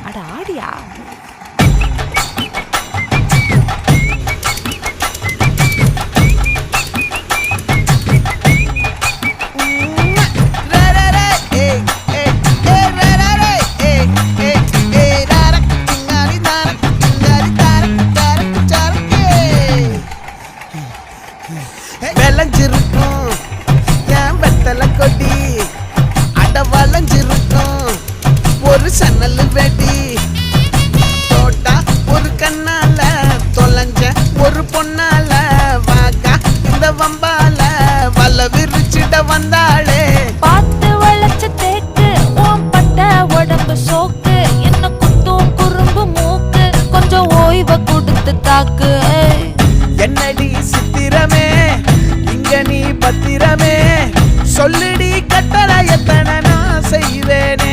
அட ஆடியா. விளைஞ்சிருக்கும் என் வெத்தலை கொடி, அட வளைஞ்சிருக்கும் ஒரு சன்னல் வெடி. தோட்டா ஒரு கண்ணால தொலைஞ்ச ஒரு பொண்ணால வாக்கா இந்த வம்பால வல விரிச்சிட வந்தாளே. பார்த்து வளைச்ச தேக்கு ஓம் பட்ட உடம்பு சோக்கு, என்ன குத்தும் குறும்பு மூக்கு, கொஞ்சம் ஓய்வை கொடுத்து தாக்கு. என்னடி சித்திரமே இங்க நீ பத்திரமே, சொல்லுடி கட்டளை எத்தனை நான் செய்வேனே.